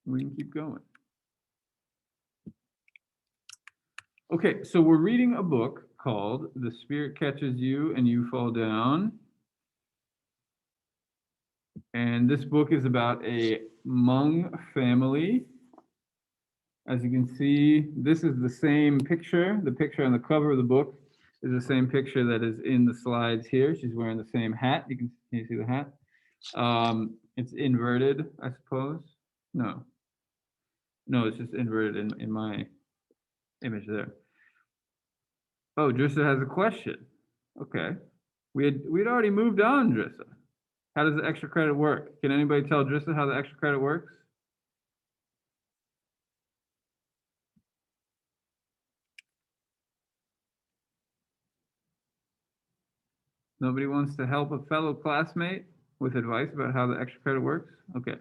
We can keep going. Okay, so we're reading a book called The Spirit Catches You and You Fall Down. And this book is about a Hmong family. As you can see, this is the same picture. The picture on the cover of the book is the same picture that is in the slides here. She's wearing the same hat. Can you see the hat? It's inverted, I suppose. No, no, it's just inverted in my image there. Oh, Drissa has a question. Okay, we'd already moved on, Drissa. How does the extra credit work? Can anybody tell Drissa how the extra credit works? Nobody wants to help a fellow classmate with advice about how the extra credit works? Okay.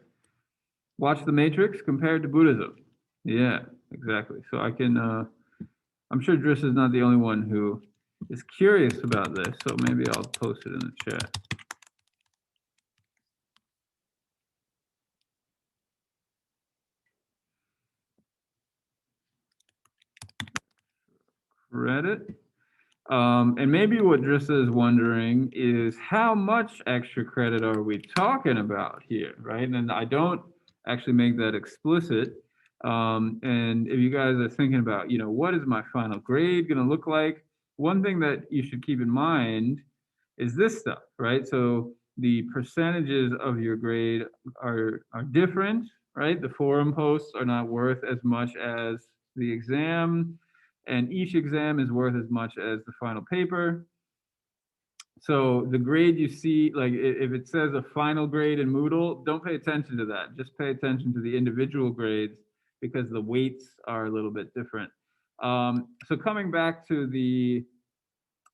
Watch The Matrix compared to Buddhism. Yeah, exactly. So I can, I'm sure Driss is not the only one who is curious about this, so maybe I'll post it in the chat. Reddit. And maybe what Drissa is wondering is how much extra credit are we talking about here, right? And I don't actually make that explicit. And if you guys are thinking about, what is my final grade going to look like? One thing that you should keep in mind is this stuff, right? So the percentages of your grade are different, right? The forum posts are not worth as much as the exam, and each exam is worth as much as the final paper. So the grade you see, like if it says a final grade in Moodle, don't pay attention to that. Just pay attention to the individual grades because the weights are a little bit different. So coming back to the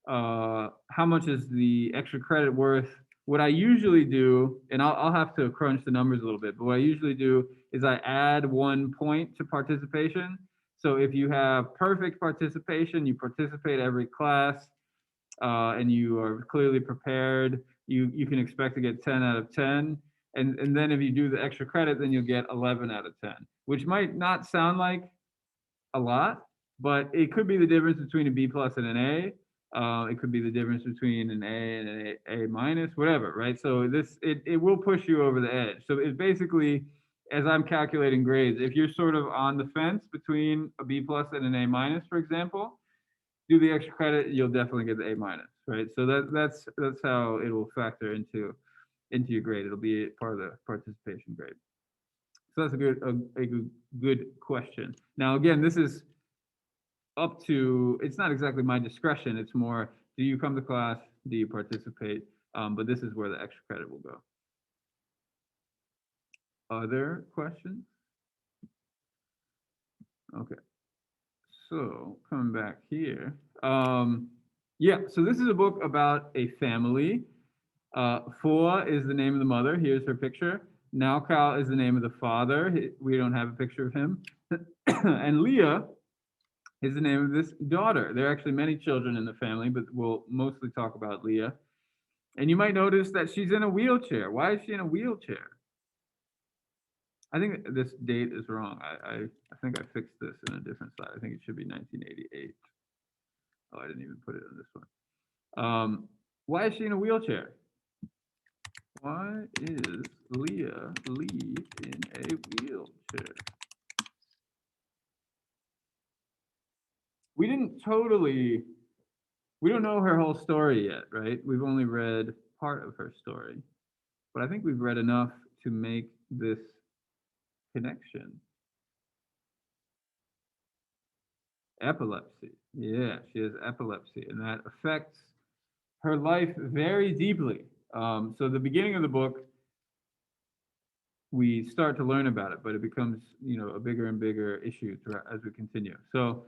how much is the extra credit worth? What I usually do, and I'll have to crunch the numbers a little bit, but what I usually do is I add 1 point to participation. So if you have perfect participation, you participate every class, and you are clearly prepared, you can expect to get 10 out of 10. And then if you do the extra credit, then you'll get 11 out of 10, which might not sound like a lot, but it could be the difference between a B plus and an A. It could be the difference between an A and an A minus, whatever, right? So it will push you over the edge. So it's basically, as I'm calculating grades, if you're sort of on the fence between a B plus and an A minus, for example, do the extra credit, you'll definitely get the A minus, right? So that's how it will factor into your grade. It'll be part of the participation grade. So that's a good question. Now again, this is up to, it's not exactly my discretion. It's more, do you come to class? Do you participate? But this is where the extra credit will go. Other questions? Okay. So coming back here. Yeah, so this is a book about a family. Foa is the name of the mother. Here's her picture. Naukal is the name of the father. We don't have a picture of him. And Leah is the name of this daughter. There are actually many children in the family, but we'll mostly talk about Leah. And you might notice that she's in a wheelchair. Why is she in a wheelchair? I think this date is wrong. I think I fixed this in a different slide. I think it should be 1988. Oh, I didn't even put it on this one. Why is she in a wheelchair? Why is Leah Lee in a wheelchair? We don't know her whole story yet, right? We've only read part of her story, but I think we've read enough to make this connection. Epilepsy. Yeah, she has epilepsy, and that affects her life very deeply. So the beginning of the book, we start to learn about it, but it becomes, a bigger and bigger issue as we continue. So,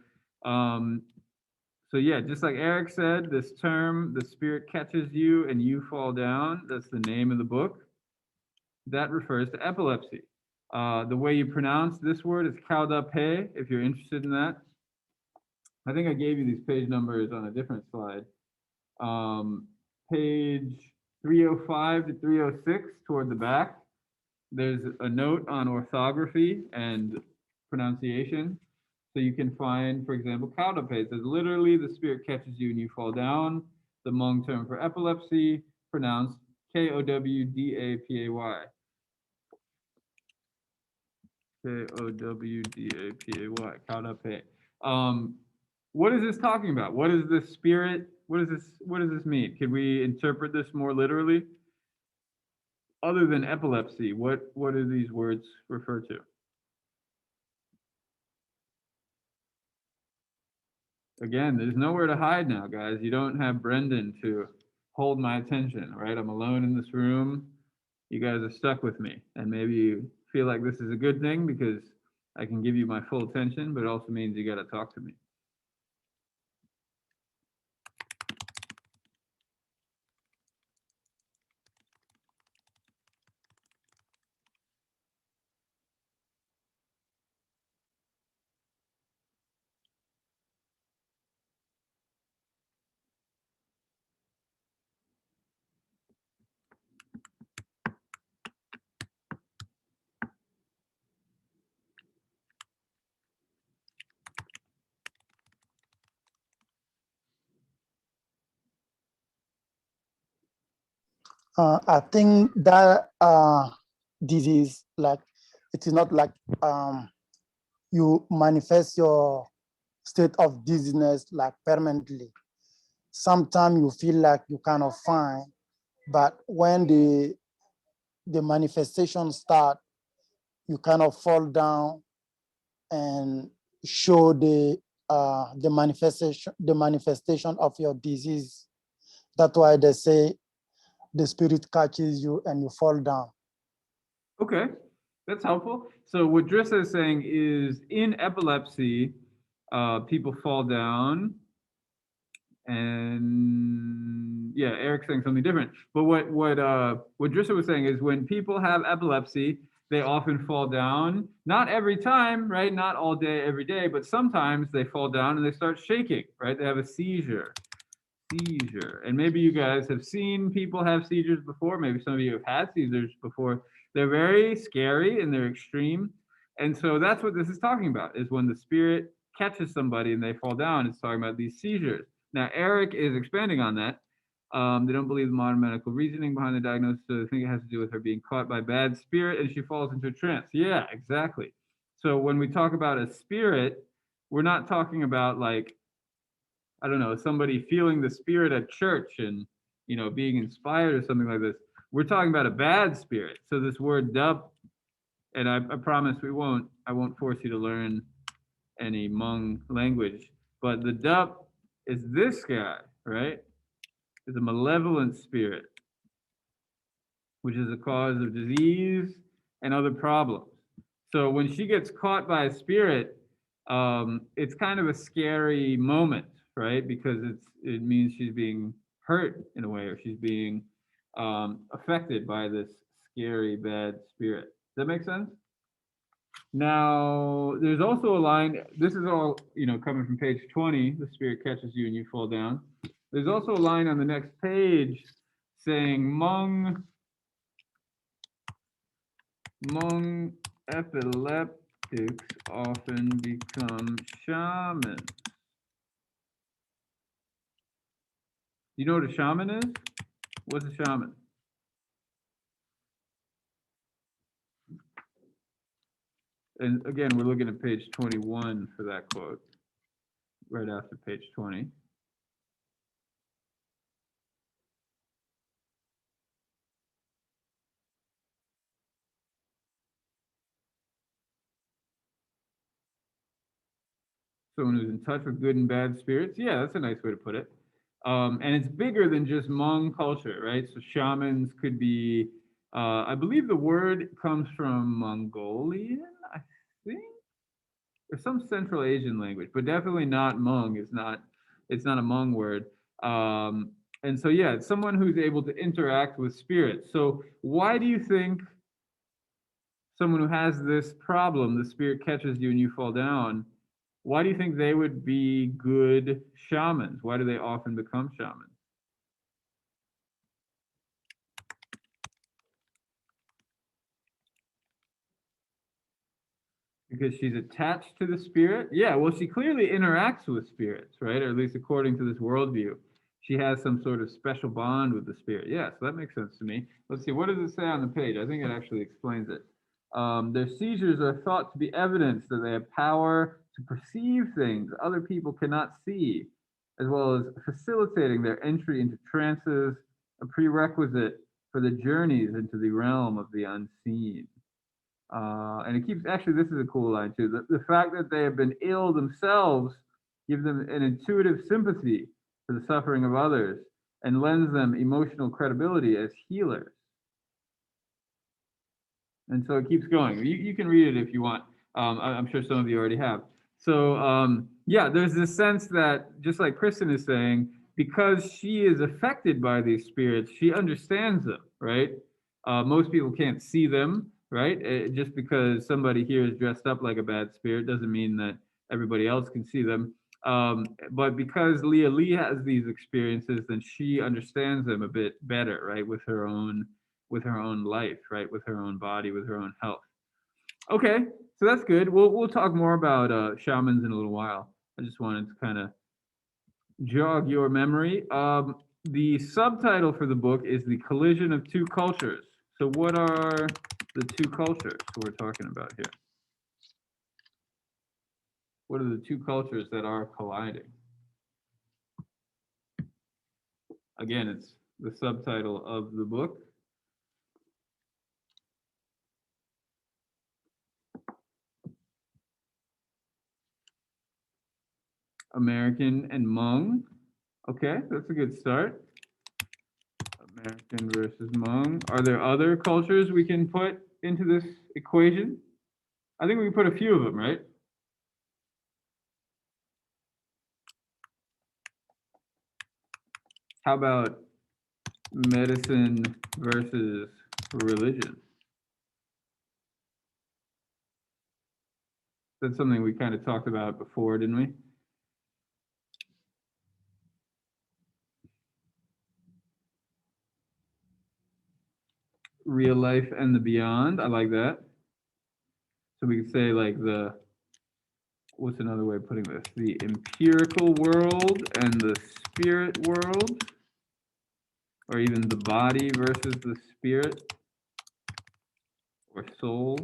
yeah, just like Eric said, this term, the spirit catches you and you fall down, that's the name of the book. That refers to epilepsy. The way you pronounce this word is kaudape, if you're interested in that. I think I gave you these page numbers on a different slide. Page 305 to 306 toward the back. There's a note on orthography and pronunciation. So you can find, for example, kaudape. It says literally the spirit catches you and you fall down. The Hmong term for epilepsy, pronounced Kowdapay. Kowdapay. Kaudape. Um, what is this talking about? What is this spirit? What does this mean? Can we interpret this more literally? Other than epilepsy, what do these words refer to? Again, there's nowhere to hide now, guys. You don't have Brendan to hold my attention, right? I'm alone in this room. You guys are stuck with me. And maybe you feel like this is a good thing because I can give you my full attention, but it also means you got to talk to me. I think that disease, like, it is not like you manifest your state of dizziness like permanently. Sometimes you feel like you kind of fine, but when the manifestation start, you kind of fall down and show the manifestation of your disease. That's why they say the spirit catches you and you fall down. Okay, that's helpful. So what Drissa is saying is in epilepsy, people fall down, and yeah, Eric's saying something different. But what Drissa was saying is when people have epilepsy, they often fall down. Not every time, right? Not all day, every day, but sometimes they fall down and they start shaking, right? They have a seizure. And maybe you guys have seen people have seizures before. Maybe some of you have had seizures before. They're very scary and they're extreme. And so that's what this is talking about, is when the spirit catches somebody and they fall down. It's talking about these seizures. Now, Eric is expanding on that. They don't believe the modern medical reasoning behind the diagnosis, so they think it has to do with her being caught by bad spirit and she falls into a trance. Yeah, exactly. So when we talk about a spirit, we're not talking about like, I don't know, somebody feeling the spirit at church and, being inspired or something like this. We're talking about a bad spirit. So this word dub, and I promise I won't force you to learn any Hmong language, but the dub is this guy, right? Is a malevolent spirit, which is a cause of disease and other problems. So when she gets caught by a spirit, it's kind of a scary moment, right? Because it means she's being hurt in a way, or she's being affected by this scary bad spirit. Does that make sense? Now, there's also a line. This is all coming from page 20. The spirit catches you and you fall down. There's also a line on the next page saying Hmong epileptics often become shamans. You know what a shaman is? What's a shaman? And again, we're looking at page 21 for that quote, right after page 20. Someone who's in touch with good and bad spirits. Yeah, that's a nice way to put it. And it's bigger than just Hmong culture, right? So shamans could be, I believe the word comes from Mongolian, I think, or some Central Asian language, but definitely not Hmong. It's not a Hmong word. And so yeah, it's someone who's able to interact with spirits. So why do you think someone who has this problem, the spirit catches you and you fall down? Why do you think they would be good shamans? Why do they often become shamans? Because she's attached to the spirit? Yeah, well, she clearly interacts with spirits, right? Or at least according to this worldview. She has some sort of special bond with the spirit. Yeah, so that makes sense to me. Let's see, what does it say on the page? I think it actually explains it. Their seizures are thought to be evidence that they have power to perceive things other people cannot see, as well as facilitating their entry into trances, a prerequisite for the journeys into the realm of the unseen. And it keeps actually, this is a cool line too. The fact that they have been ill themselves gives them an intuitive sympathy for the suffering of others and lends them emotional credibility as healers. And so it keeps going. You can read it if you want. I'm sure some of you already have. So yeah, there's this sense that just like Kristen is saying, because she is affected by these spirits, she understands them, right? Most people can't see them, right? Just because somebody here is dressed up like a bad spirit doesn't mean that everybody else can see them. But because Leah Lee has these experiences, then she understands them a bit better, right? With her own life, right? With her own body, with her own health. Okay, so that's good. We'll talk more about shamans in a little while. I just wanted to kind of jog your memory. The subtitle for the book is The Collision of Two Cultures. So what are the two cultures we're talking about here? What are the two cultures that are colliding? Again, it's the subtitle of the book. American and Hmong. Okay, that's a good start. American versus Hmong. Are there other cultures we can put into this equation? I think we can put a few of them, right? How about medicine versus religion? That's something we kind of talked about before, didn't we? Real life and the beyond. I like that. So we could say like what's another way of putting this? The empirical world and the spirit world, or even the body versus the spirit or soul.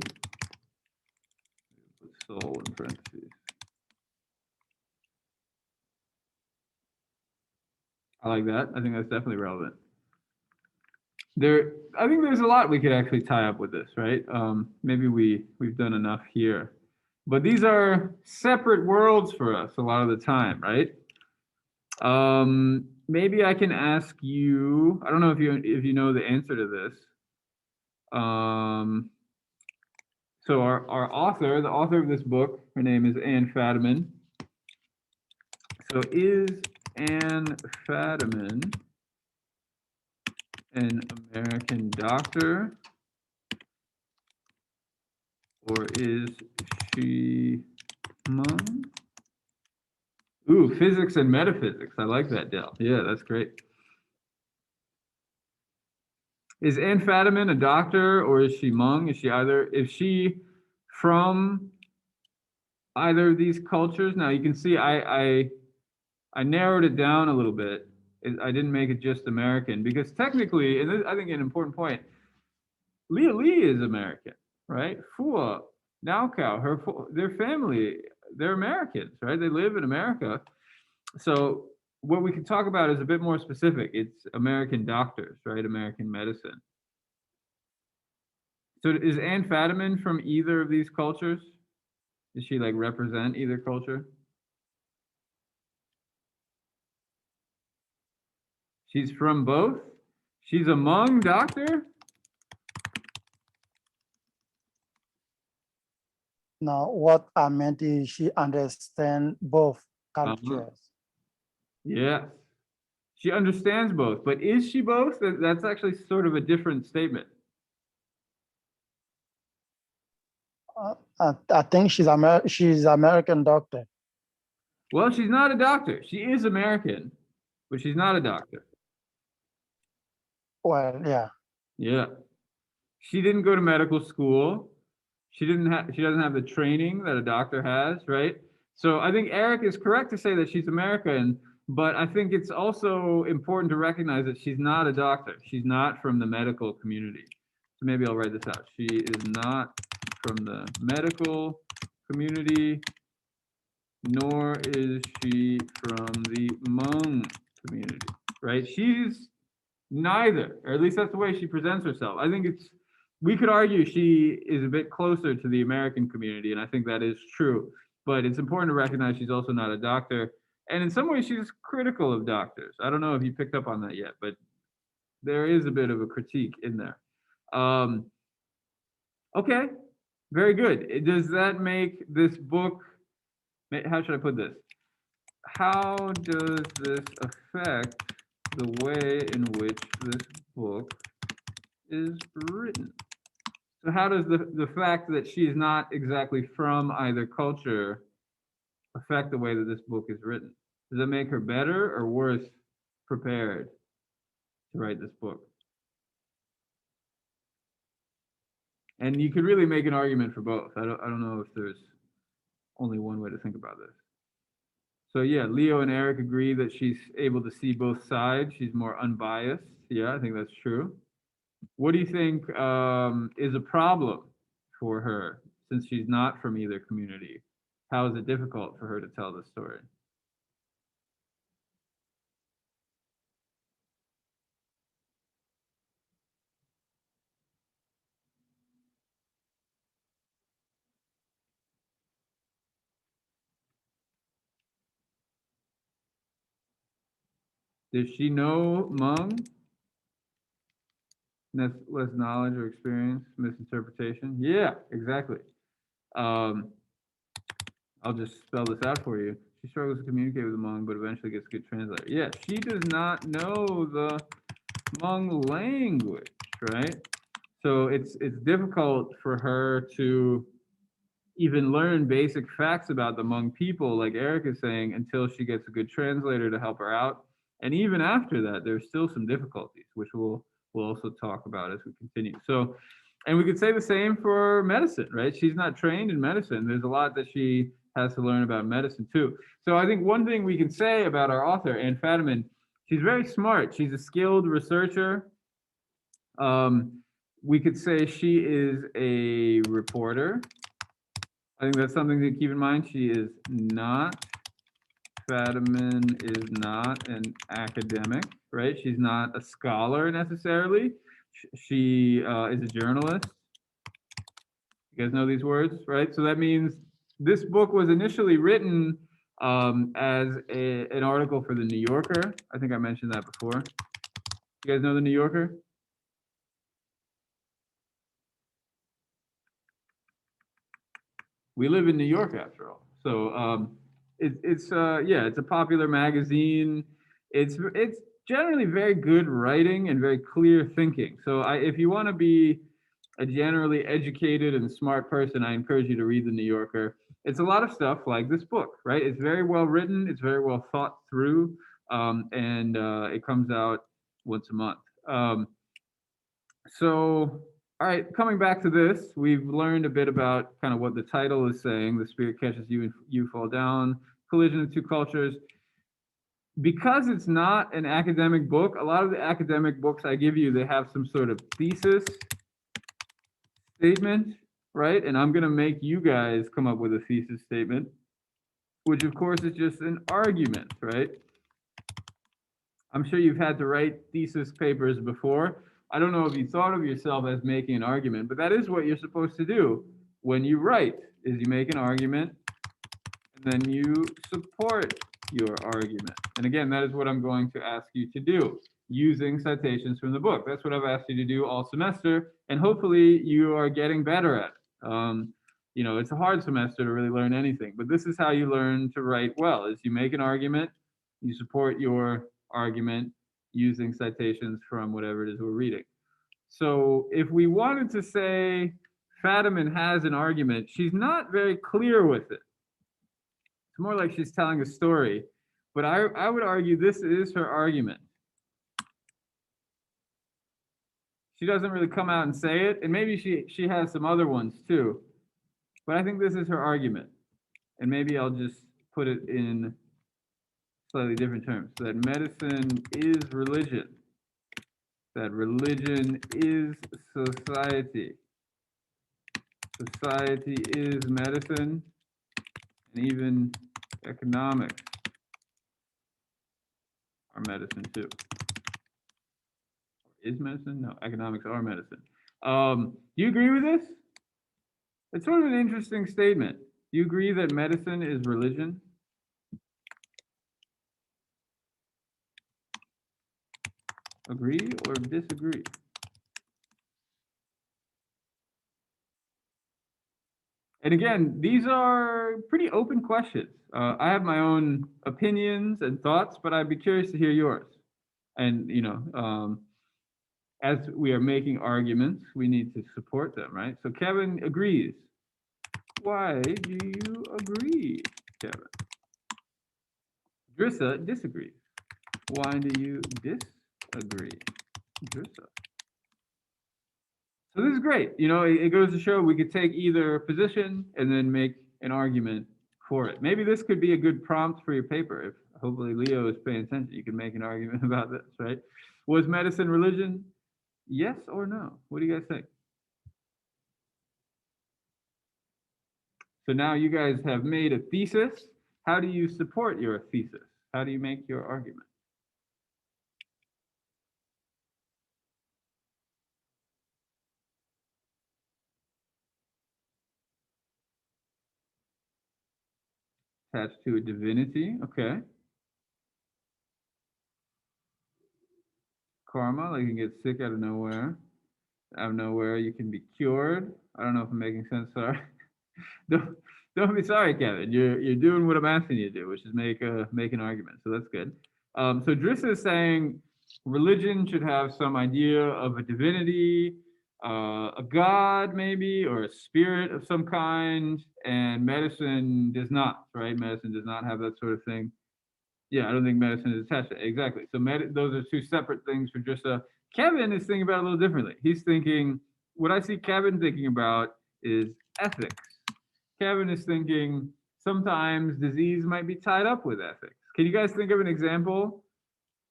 Put soul in parentheses. I like that. I think that's definitely relevant. I think there's a lot we could actually tie up with this, right? Maybe we've done enough here, but these are separate worlds for us a lot of the time, right? Maybe I can ask you. I don't know if you know the answer to this. So our author, the author of this book, her name is Anne Fadiman. So is Anne Fadiman an American doctor, or is she Hmong? Ooh, physics and metaphysics. I like that, Del. Yeah, that's great. Is Anne Fadiman a doctor, or is she Hmong? Is she from either of these cultures? Now you can see I narrowed it down a little bit. I didn't make it just American because technically, and this, I think an important point, Leah Lee is American, right? Fua, Naokao, their family, they're Americans, right? They live in America. So what we can talk about is a bit more specific. It's American doctors, right? American medicine. So is Anne Fadiman from either of these cultures? Does she like represent either culture? She's from both? She's a Hmong doctor? Now, what I meant is she understands both cultures. Yes. She understands both, but is she both? That's actually sort of a different statement. I think she's American doctor. Well, she's not a doctor. She is American, but she's not a doctor. Well, yeah. Yeah. She didn't go to medical school. she doesn't have the training that a doctor has, right? So I think Eric is correct to say that she's American, but I think it's also important to recognize that she's not a doctor. She's not from the medical community. So maybe I'll write this out. She is not from the medical community, nor is she from the Hmong community, right? She's neither, or at least that's the way she presents herself. I think we could argue she is a bit closer to the American community, and I think that is true. But it's important to recognize she's also not a doctor. And in some ways, she's critical of doctors. I don't know if you picked up on that yet, but there is a bit of a critique in there. Um, okay, very good. Does that make this book, how should I put this? How does this affect the way in which this book is written? So how does the fact that she is not exactly from either culture affect the way that this book is written? Does that make her better or worse prepared to write this book? And you could really make an argument for both. I don't know if there's only one way to think about this. So yeah, Leo and Eric agree that she's able to see both sides. She's more unbiased. Yeah, I think that's true. What do you think is a problem for her since she's not from either community? How is it difficult for her to tell the story? Does she know Hmong? Less knowledge or experience, misinterpretation? Yeah, exactly. Um, I'll just spell this out for you. She struggles to communicate with the Hmong, but eventually gets a good translator. Yeah, she does not know the Hmong language, right? So it's difficult for her to even learn basic facts about the Hmong people, like Eric is saying, until she gets a good translator to help her out. And even after that, there's still some difficulties, which we'll also talk about as we continue. So, and we could say the same for medicine, right? She's not trained in medicine. There's a lot that she has to learn about medicine too. So I think one thing we can say about our author, Anne Fadiman, she's very smart. She's a skilled researcher. We could say she is a reporter. I think that's something to keep in mind. She is not, Fadiman is not an academic, right? She's not a scholar necessarily. She is a journalist. You guys know these words, right? So that means this book was initially written as an article for the New Yorker. I think I mentioned that before. You guys know the New Yorker? We live in New York after all. So it's yeah, it's a popular magazine. It's generally very good writing and very clear thinking. So if you want to be a generally educated and smart person, I encourage you to read the New Yorker. It's a lot of stuff like this book, right? It's very well written. It's very well thought through, and it comes out once a month. So, all right, coming back to this, we've learned a bit about kind of what the title is saying. The spirit catches you and you fall down, collision of two cultures. Because it's not an academic book, a lot of the academic books I give you, they have some sort of thesis statement, right? And I'm going to make you guys come up with a thesis statement, which of course is just an argument, right? I'm sure you've had to write thesis papers before. I don't know if you thought of yourself as making an argument, but that is what you're supposed to do when you write, is you make an argument and then you support your argument. And again, that is what I'm going to ask you to do using citations from the book. That's what I've asked you to do all semester, and hopefully you are getting better at it. You know, it's a hard semester to really learn anything, but this is how you learn to write well, is you make an argument, you support your argument using citations from whatever it is we're reading. So if we wanted to say Fadiman has an argument, she's not very clear with it. It's more like she's telling a story, but I would argue this is her argument. She doesn't really come out and say it, and maybe she has some other ones too. But I think this is her argument. And maybe I'll just put it in slightly different terms, that medicine is religion, that religion is society, society is medicine, and even economics are medicine too. Is medicine? No, economics are medicine. Do you agree with this? It's sort of an interesting statement. Do you agree that medicine is religion? Agree or disagree? And again, these are pretty open questions. I have my own opinions and thoughts, but I'd be curious to hear yours. And as we are making arguments, we need to support them, right? So Kevin agrees. Why do you agree, Kevin? Drissa disagrees. Why do you disagree, Drissa? So this is great. It goes to show we could take either position and then make an argument for it. Maybe this could be a good prompt for your paper. If hopefully Leo is paying attention, you can make an argument about this, right? Was medicine religion? Yes or no? What do you guys think? So now you guys have made a thesis. How do you support your thesis? How do you make your argument? Attached to a divinity, okay. Karma, like you can get sick out of nowhere. Out of nowhere, you can be cured. I don't know if I'm making sense. Sorry. don't don't be sorry, Kevin. You're doing what I'm asking you to do, which is make an argument. So that's good. So Drissa is saying religion should have some idea of a divinity, a god maybe, or a spirit of some kind, and medicine does not. Right? Medicine does not have that sort of thing. Yeah, I don't think medicine is attached to it. Exactly. So those are two separate things for Drissa. Kevin is thinking about it a little differently. He's thinking, what I see Kevin thinking about is ethics. Kevin is thinking sometimes disease might be tied up with ethics. Can you guys think of an example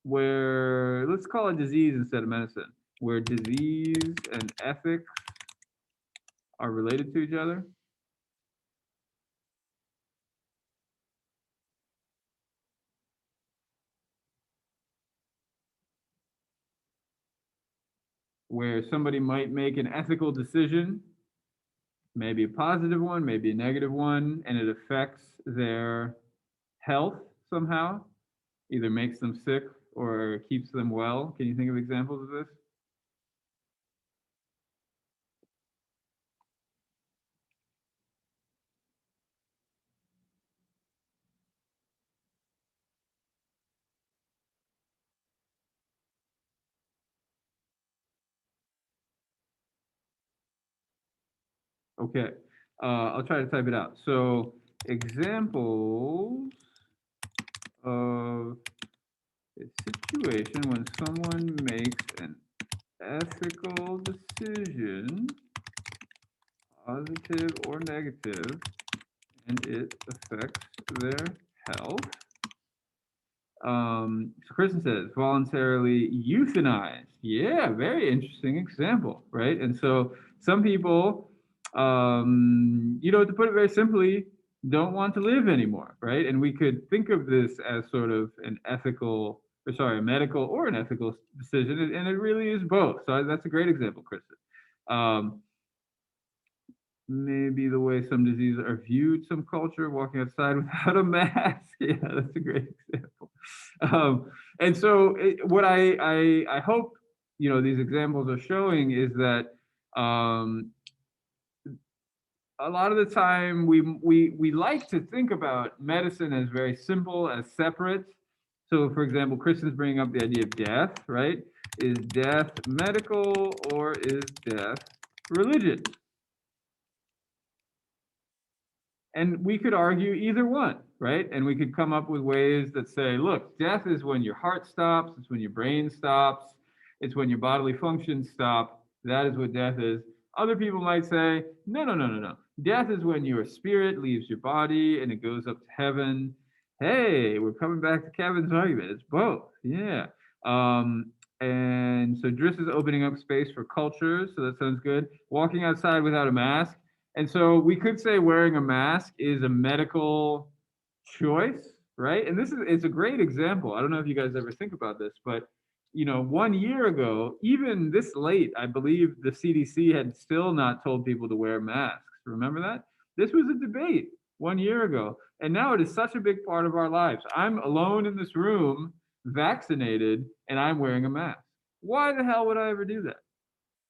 where, let's call it disease instead of medicine, where disease and ethics are related to each other? Where somebody might make an ethical decision, maybe a positive one, maybe a negative one, and it affects their health somehow, either makes them sick or keeps them well. Can you think of examples of this? Okay, I'll try to type it out. So examples of a situation when someone makes an ethical decision, positive or negative, and it affects their health. So Kristen says voluntarily euthanized. Yeah, very interesting example, right? And so some people, to put it very simply, don't want to live anymore, right? And we could think of this as sort of an ethical, or sorry, a medical or an ethical decision, and it really is both. So that's a great example, Kristen. Um, Maybe the way some diseases are viewed, some culture, walking outside without a mask. Yeah, that's a great example. And so, what I hope these examples are showing is that a lot of the time we like to think about medicine as very simple, as separate. So, for example, Kristen's bringing up the idea of death, right? Is death medical or is death religion? And we could argue either one, right? And we could come up with ways that say, look, death is when your heart stops, it's when your brain stops, it's when your bodily functions stop. That is what death is. Other people might say, no, no, no, no, no. Death is when your spirit leaves your body and it goes up to heaven. Hey, we're coming back to Kevin's argument. It's both. Yeah. And so Driss is opening up space for culture. So that sounds good. Walking outside without a mask. And so we could say wearing a mask is a medical choice, right? And this is it's a great example. I don't know if you guys ever think about this, but 1 year ago, even this late, I believe the CDC had still not told people to wear masks. Remember that? This was a debate 1 year ago. And now it is such a big part of our lives. I'm alone in this room, vaccinated, and I'm wearing a mask. Why the hell would I ever do that?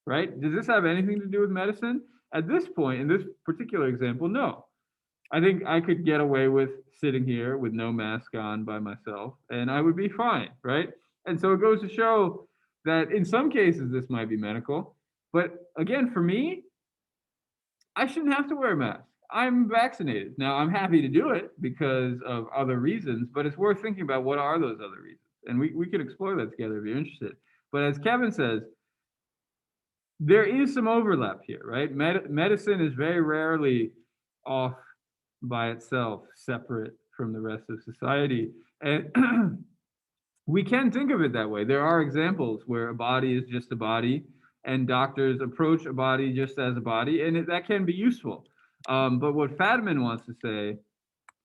Right? Does this have anything to do with medicine? At this point, in this particular example, no. I think I could get away with sitting here with no mask on by myself and I would be fine, right? And so it goes to show that in some cases this might be medical, but again, for me, I shouldn't have to wear a mask. I'm vaccinated. Now, I'm happy to do it because of other reasons, but it's worth thinking about what are those other reasons. And we could explore that together if you're interested. But as Kevin says, there is some overlap here, right? Medicine is very rarely off by itself, separate from the rest of society. And we can think of it that way. There are examples where a body is just a body, and doctors approach a body just as a body, and that can be useful. But what Fadman wants to say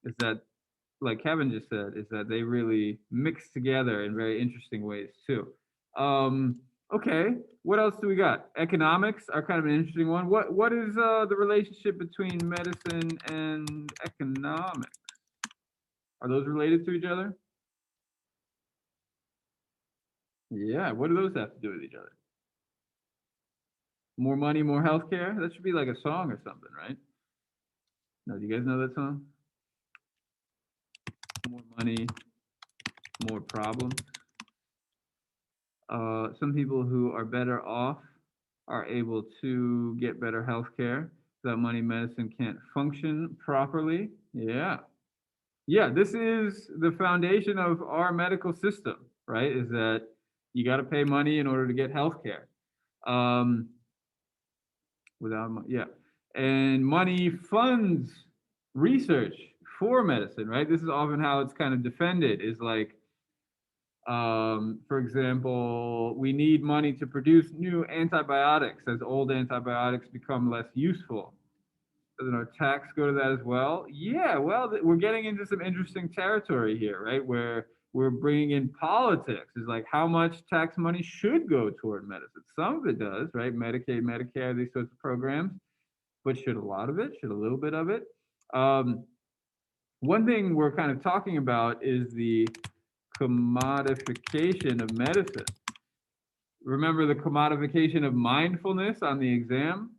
is that, like Kevin just said, is that they really mix together in very interesting ways too. Um, okay, what else do we got? Economics are kind of an interesting one. What is the relationship between medicine and economics? Are those related to each other? Yeah. What do those have to do with each other? More money, more healthcare. That should be like a song or something, right? No, do you guys know that song? More money, more problems. Some people who are better off are able to get better health care. Without money, medicine can't function properly. Yeah. Yeah, this is the foundation of our medical system, right? Is that you got to pay money in order to get health care. Um, without money, yeah. And money funds research for medicine, right? This is often how it's kind of defended is like, for example, we need money to produce new antibiotics as old antibiotics become less useful. Doesn't our tax go to that as well? Yeah, well, we're getting into some interesting territory here, right? Where we're bringing in politics. Is like how much tax money should go toward medicine. Some of it does, right? Medicaid, Medicare, these sorts of programs. But should a lot of it? Should a little bit of it? Um, One thing we're kind of talking about is the commodification of medicine. Remember the commodification of mindfulness on the exam?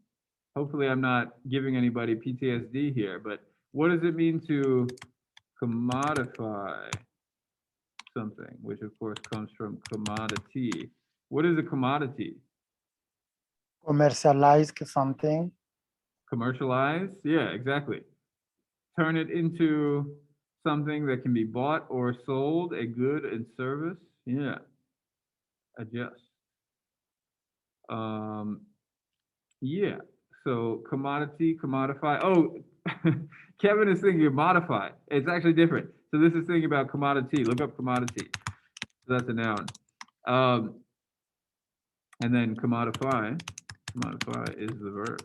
Hopefully, I'm not giving anybody PTSD here, but what does it mean to commodify something, which of course comes from commodity? What is a commodity? Commercialize something. Commercialize? Yeah, exactly. Turn it into something that can be bought or sold, a good and service. Yeah, adjust. Um, yeah. So commodity, commodify. Oh, Kevin is thinking of modify. It's actually different. So this is thinking about commodity. Look up commodity. So that's a noun. Um, and then commodify. Commodify is the verb.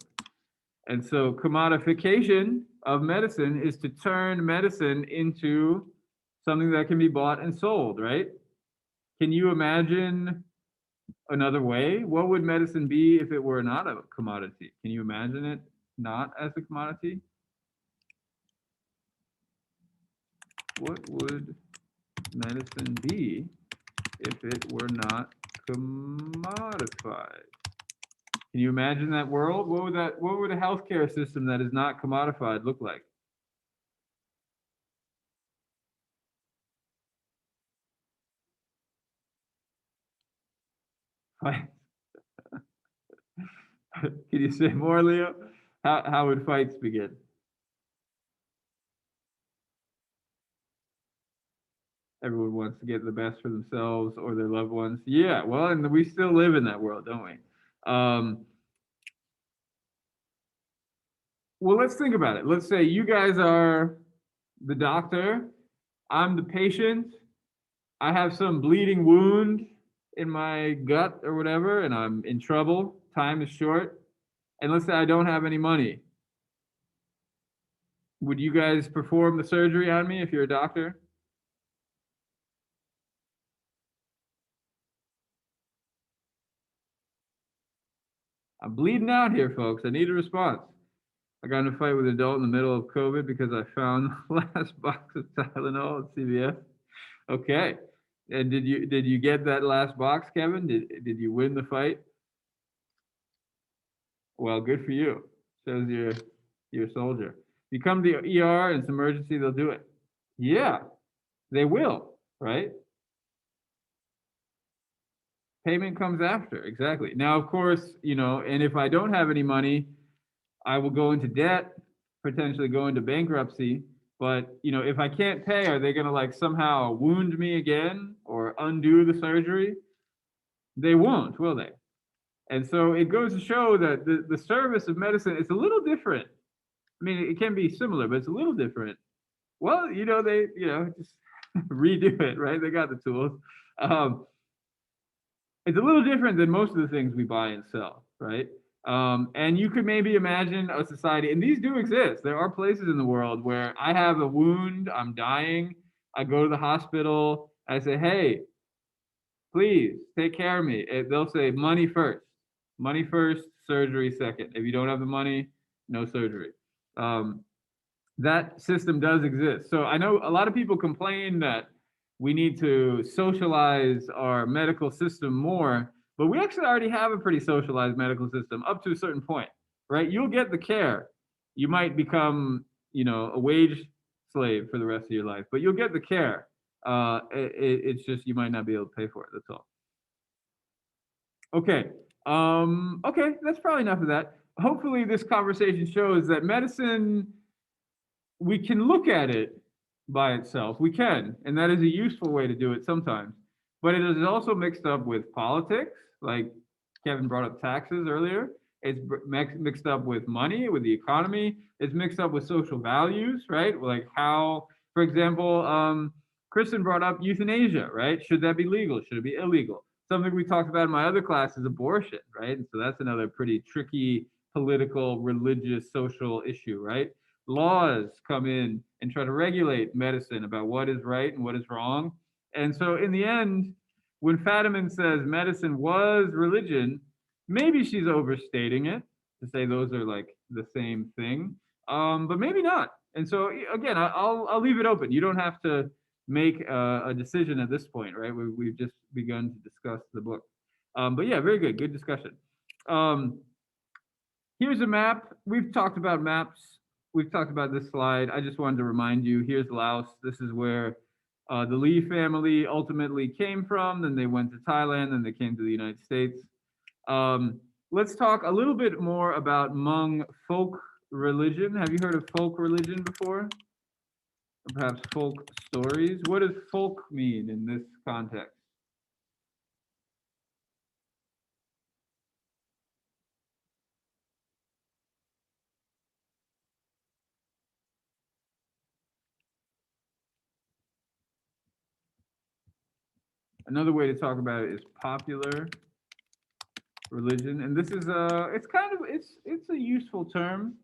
And so commodification of medicine is to turn medicine into something that can be bought and sold, right? Can you imagine another way? What would medicine be if it were not a commodity? Can you imagine it not as a commodity? What would medicine be if it were not commodified? Can you imagine that world? What would a healthcare system that is not commodified look like? Can you say more, Leo? How would fights begin? Everyone wants to get the best for themselves or their loved ones. Yeah, well, and we still live in that world, don't we? Um, Well, let's think about it. Let's say you guys are the doctor, I'm the patient, I have some bleeding wound in my gut or whatever, and I'm in trouble, time is short, and let's say I don't have any money. Would you guys perform the surgery on me if you're a doctor? I'm bleeding out here, folks. I need a response. I got in a fight with an adult in the middle of COVID because I found the last box of Tylenol at CVS. Okay. And did you get that last box, Kevin? Did you win the fight? Well, good for you. Shows you're a soldier. You come to the ER and it's emergency, they'll do it. Yeah, they will, right? Payment comes after, exactly. Now, of course, and if I don't have any money, I will go into debt, potentially go into bankruptcy. But if I can't pay, are they gonna like somehow wound me again or undo the surgery? They won't, will they? And so it goes to show that the service of medicine is a little different. I mean, it can be similar, but it's a little different. Well, they just redo it, right? They got the tools. Um, it's a little different than most of the things we buy and sell, right? And you could maybe imagine a society, and these do exist. There are places in the world where I have a wound, I'm dying, I go to the hospital, I say, hey, please take care of me. They'll say money first, surgery second. If you don't have the money, no surgery. Um, that system does exist. So I know a lot of people complain that we need to socialize our medical system more, but we actually already have a pretty socialized medical system up to a certain point, right? You'll get the care. You might become, a wage slave for the rest of your life, but you'll get the care. It's just you might not be able to pay for it. That's all. Okay. Okay, that's probably enough of that. Hopefully, this conversation shows that medicine, we can look at it by itself. We can, and that is a useful way to do it sometimes. But it is also mixed up with politics, like Kevin brought up taxes earlier. It's mixed up with money, with the economy. It's mixed up with social values, right? Like how, for example, Kristen brought up euthanasia, right? Should that be legal? Should it be illegal? Something we talked about in my other class is abortion, right? And so that's another pretty tricky political, religious, social issue, right? Laws come in and try to regulate medicine about what is right and what is wrong. And so in the end, when Fadiman says medicine was religion, maybe she's overstating it to say those are like the same thing, but maybe not. And so again, I'll leave it open. You don't have to make a decision at this point, right? We've just begun to discuss the book. But yeah, very good discussion. Um, Here's a map. We've talked about maps. We've talked about this slide. I just wanted to remind you, here's Laos. This is where the Lee family ultimately came from. Then they went to Thailand, then they came to the United States. Let's talk a little bit more about Hmong folk religion. Have you heard of folk religion before? Or perhaps folk stories? What does folk mean in this context? Another way to talk about it is popular religion, and this is it's kind of it's a useful term.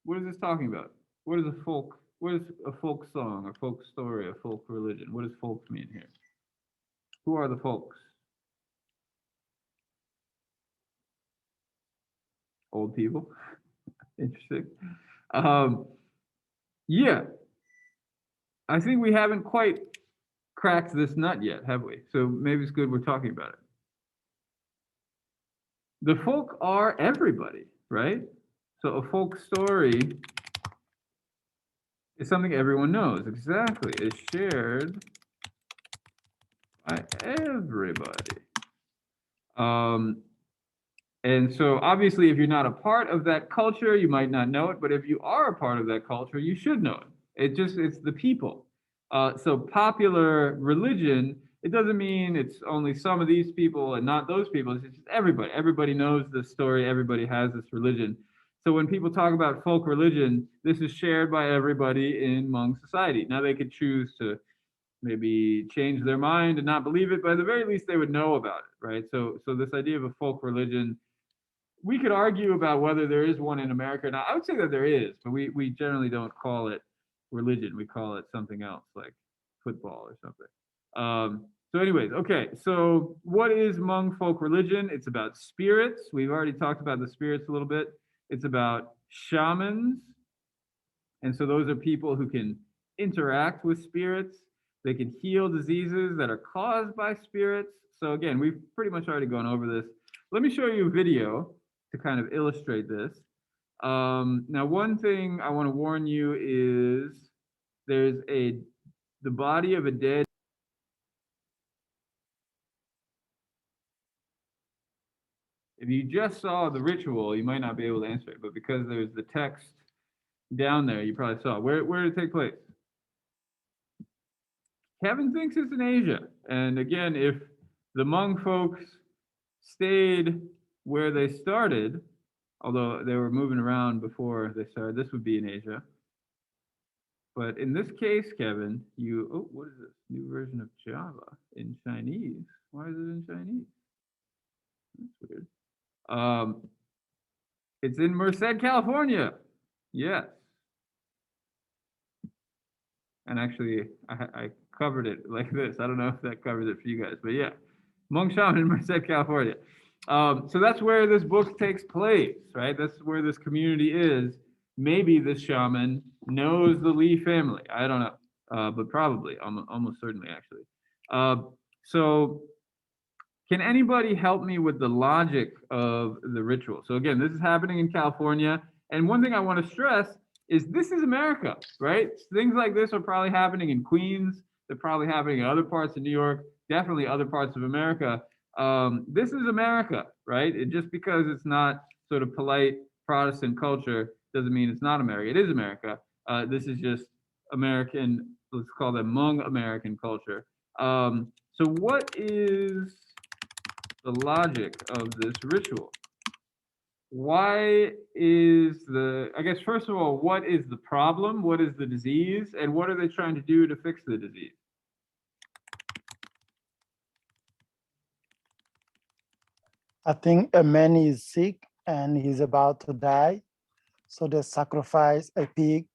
What is this talking about? What is a folk? What is a folk song, a folk story, a folk religion? What does folk mean here? Who are the folks? Old people. Interesting. Um, yeah, I think we haven't quite cracked this nut yet, have we? So maybe it's good we're talking about it. The folk are everybody, right? So a folk story is something everyone knows. Exactly. It's shared by everybody. Um, and so obviously, if you're not a part of that culture, you might not know it. But if you are a part of that culture, you should know it. It's the people. So popular religion it doesn't mean it's only some of these people and not those people. It's just everybody. Everybody knows this story. Everybody has this religion. So when people talk about folk religion, this is shared by everybody in Hmong society. Now they could choose to maybe change their mind and not believe it, but at the very least they would know about it, right? So this idea of a folk religion, we could argue about whether there is one in America or not. I would say that there is, but we generally don't call it religion. We call it something else, like football or something. So, anyways, okay. So, what is Hmong folk religion? It's about spirits. We've already talked about the spirits a little bit. It's about shamans, and so those are people who can interact with spirits. They can heal diseases that are caused by spirits. So again, we've pretty much already gone over this. Let me show you a video to kind of illustrate this. Now, one thing I want to warn you is there's the body of a dead. If you just saw the ritual, you might not be able to answer it, but because there's the text down there, you probably saw. Where did it take place? Kevin thinks it's in Asia. And again, if the Hmong folks stayed where they started, although they were moving around before they started, this would be in Asia. But in this case, Kevin, what is this? New version of Java in Chinese. Why is it in Chinese? That's weird. It's in Merced, California. Yes. And actually, I covered it like this. I don't know if that covers it for you guys, but yeah, Hmong Shaman in Merced, California. So that's where this book takes place, right? That's where this community is. Maybe this shaman knows the Lee family. I don't know, but probably, almost certainly, actually. So can anybody help me with the logic of the ritual? So again, this is happening in California. And one thing I want to stress is this is America, right? Things like this are probably happening in Queens. They're probably happening in other parts of New York, definitely other parts of America. This is America, right? Just because it's not sort of polite Protestant culture doesn't mean it's not America. It is America. This is just American, let's call them Hmong American culture. So what is the logic of this ritual? Why is I guess, first of all, what is the problem? What is the disease? And what are they trying to do to fix the disease? I think a man is sick and he's about to die. So they sacrifice a pig.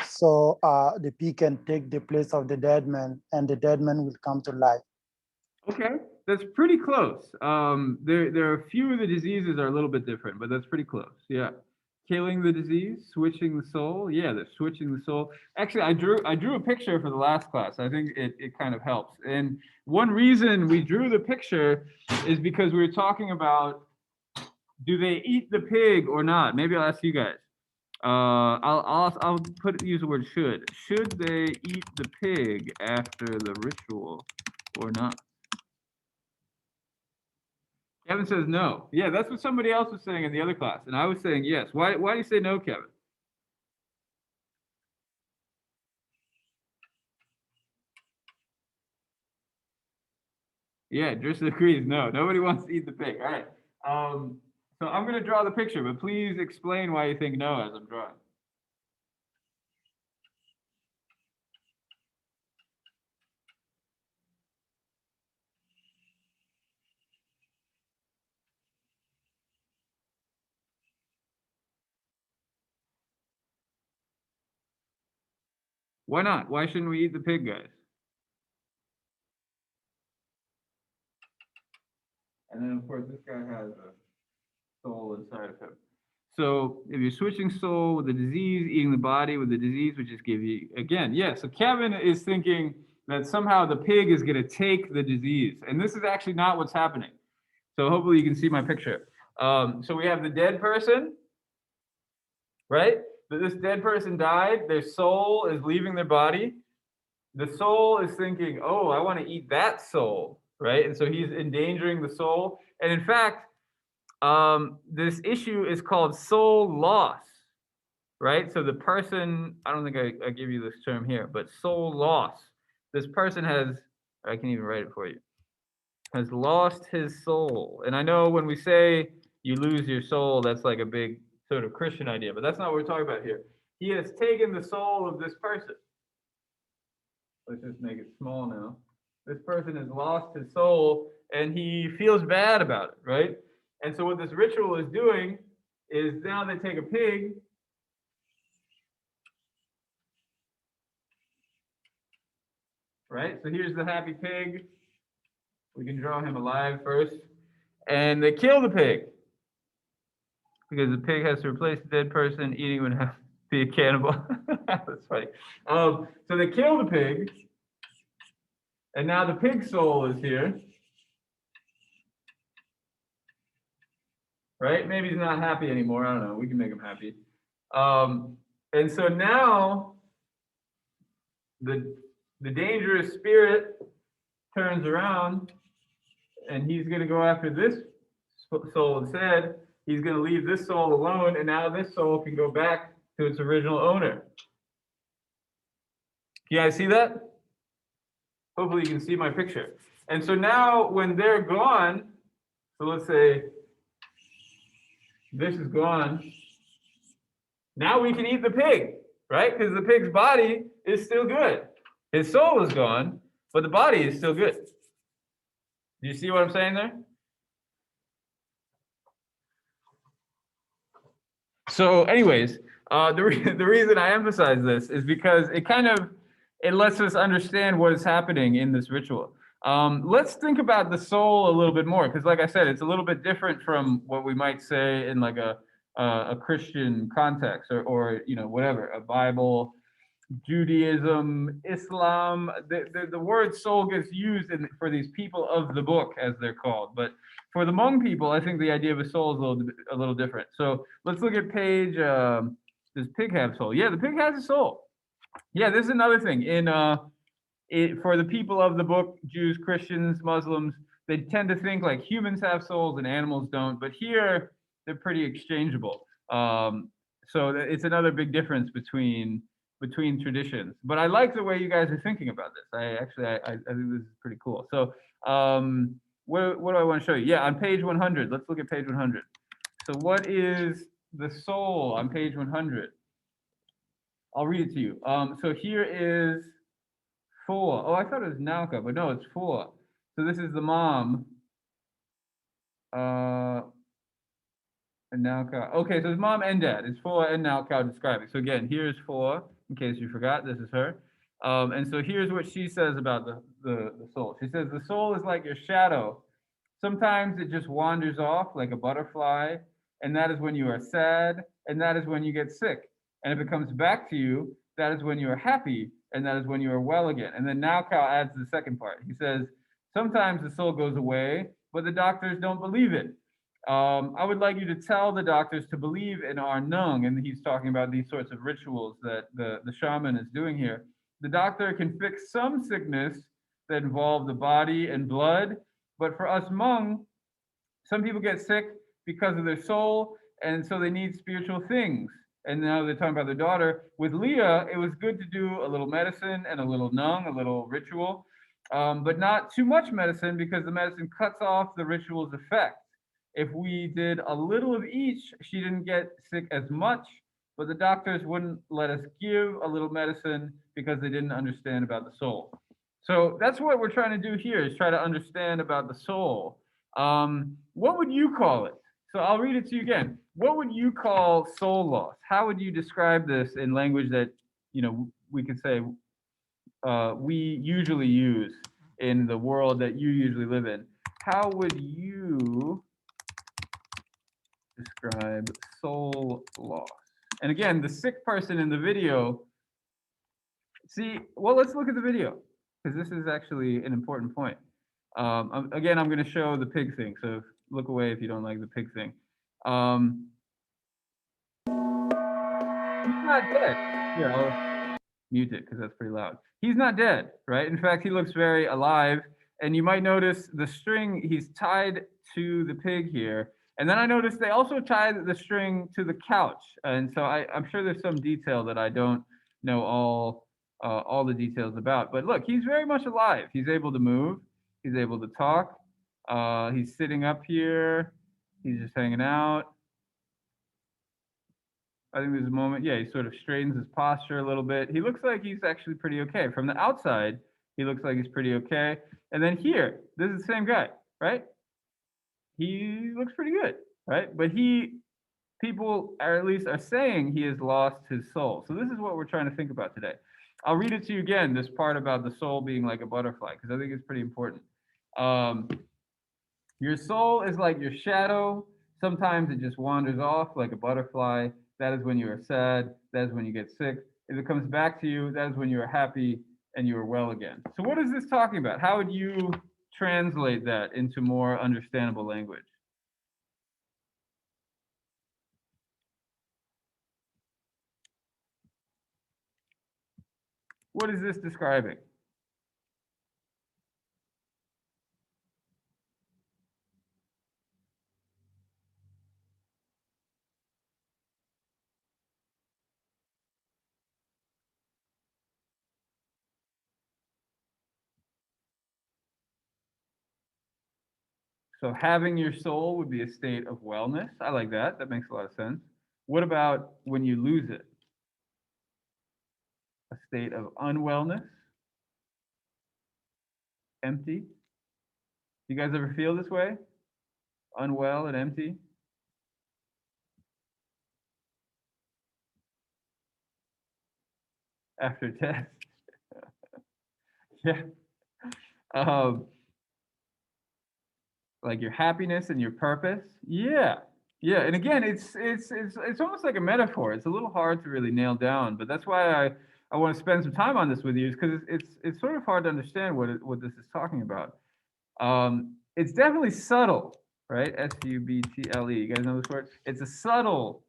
So the pig can take the place of the dead man and the dead man will come to life. Okay, that's pretty close. There are a few of the diseases are a little bit different, but that's pretty close. Yeah, killing the disease, switching the soul. Yeah, they're switching the soul. Actually, I drew a picture for the last class. I think it kind of helps. And one reason we drew the picture is because we were talking about, do they eat the pig or not? Maybe I'll ask you guys. I'll use the word should. Should they eat the pig after the ritual or not? Kevin says no. Yeah, that's what somebody else was saying in the other class, and I was saying yes. Why do you say no, Kevin? Yeah, Tristan agrees. No, nobody wants to eat the pig. All right. So I'm going to draw the picture, but please explain why you think no as I'm drawing. Why not? Why shouldn't we eat the pig, guys? And then, of course, this guy has a soul inside of him. So if you're switching soul with the disease, eating the body with the disease, would just give you, again, yeah. So Kevin is thinking that somehow the pig is going to take the disease. And this is actually not what's happening. So hopefully you can see my picture. So we have the dead person, right? This dead person died. Their soul is leaving their body. The soul is thinking, oh, I want to eat that soul, right? And so he's endangering the soul. And in fact, this issue is called soul loss, right? So the person, I don't think I give you this term here, but soul loss. This person has I can even write it for you. Has lost his soul. And I know when we say you lose your soul, that's like a big sort of Christian idea, but that's not what we're talking about here. He has taken the soul of this person. Let's just make it small now. This person has lost his soul and he feels bad about it, right? And so what this ritual is doing is now they take a pig, right? So here's the happy pig. We can draw him alive first. And they kill the pig because the pig has to replace the dead person. Eating would have to be a cannibal. That's funny. So they kill the pig. And now the pig soul is here. Right? Maybe he's not happy anymore. I don't know. We can make him happy. And so now the dangerous spirit turns around and he's going to go after this soul instead. He's going to leave this soul alone, and now this soul can go back to its original owner. You guys see that? Hopefully you can see my picture. And so now when they're gone, so let's say this is gone, now we can eat the pig, right? Because the pig's body is still good. His soul is gone, but the body is still good. Do you see what I'm saying there? So anyways, the reason I emphasize this is because it lets us understand what is happening in this ritual. Let's think about the soul a little bit more, because like I said, it's a little bit different from what we might say in like a Christian context or whatever, a Bible, Judaism, Islam. The word soul gets used for these people of the book, as they're called. But for the Hmong people, I think the idea of a soul is a little different. So let's look at page. Does pig have soul? Yeah, the pig has a soul. Yeah, this is another thing. For the people of the book, Jews, Christians, Muslims, they tend to think like humans have souls and animals don't. But here, they're pretty exchangeable. So it's another big difference between traditions. But I like the way you guys are thinking about this. I think this is pretty cool. So what do I want to show you? Yeah, on page 100. Let's look at page 100. So what is the soul on page 100? I'll read it to you. So here is 4. Oh, I thought it was Nauka, but no, it's 4. So this is the mom. And Nauka. Okay, so it's mom and dad. It's 4 and Nauka describing. So again, here's 4, in case you forgot, this is her. And so here's what she says about the soul. She says, the soul is like your shadow. Sometimes it just wanders off like a butterfly, and that is when you are sad, and that is when you get sick. And if it comes back to you, that is when you are happy, and that is when you are well again. And then Nauka adds the second part. He says, sometimes the soul goes away, but the doctors don't believe it. I would like you to tell the doctors to believe in our Nung, and he's talking about these sorts of rituals that the shaman is doing here. The doctor can fix some sickness that involve the body and blood, but for us Hmong, some people get sick because of their soul, and so they need spiritual things. And now they're talking about their daughter. With Leah, it was good to do a little medicine and a little Nung, a little ritual, but not too much medicine because the medicine cuts off the ritual's effect. If we did a little of each, she didn't get sick as much, but the doctors wouldn't let us give a little medicine because they didn't understand about the soul. So that's what we're trying to do here, is try to understand about the soul. What would you call it? So I'll read it to you again. What would you call soul loss? How would you describe this in language that we could say we usually use in the world that you usually live in? How would you describe soul loss? And again, the sick person in the video, let's look at the video, because this is actually an important point. Again, I'm going to show the pig thing, so look away if you don't like the pig thing. He's not dead. Here, I'll mute it because that's pretty loud. He's not dead, right? In fact, he looks very alive. And you might notice the string, he's tied to the pig here. And then I noticed they also tied the string to the couch. And so I'm sure there's some detail that I don't know all all the details about. But look, he's very much alive. He's able to move. He's able to talk. He's sitting up here. He's just hanging out. I think there's a moment, yeah, he sort of straightens his posture a little bit. He looks like he's actually pretty okay. From the outside, he looks like he's pretty okay. And then here, this is the same guy, right? He looks pretty good, right? But people or at least are saying he has lost his soul. So this is what we're trying to think about today. I'll read it to you again, this part about the soul being like a butterfly, because I think it's pretty important. Um, your soul is like your shadow. Sometimes it just wanders off like a butterfly. That is when you are sad. That is when you get sick. If it comes back to you, that is when you are happy and you are well again. So, what is this talking about? How would you translate that into more understandable language? What is this describing? So, having your soul would be a state of wellness. I like that. That makes a lot of sense. What about when you lose it? A state of unwellness, empty. You guys ever feel this way? Unwell and empty? After death? Yeah. Um, like your happiness and your purpose. Yeah. Yeah. And again, it's almost like a metaphor. It's a little hard to really nail down, but that's why I want to spend some time on this with you, because it's sort of hard to understand what this is talking about. It's definitely subtle, right? Subtle. You guys know this word? It's a subtle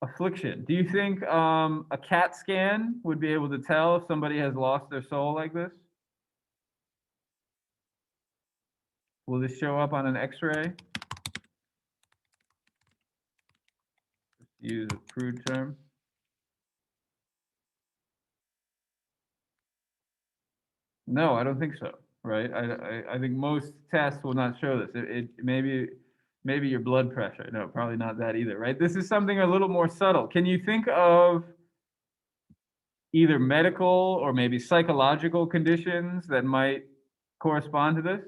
affliction. Do you think a CAT scan would be able to tell if somebody has lost their soul like this? Will this show up on an X-ray? Use a crude term. No, I don't think so. Right? I think most tests will not show this. It maybe your blood pressure. No, probably not that either. Right? This is something a little more subtle. Can you think of either medical or maybe psychological conditions that might correspond to this?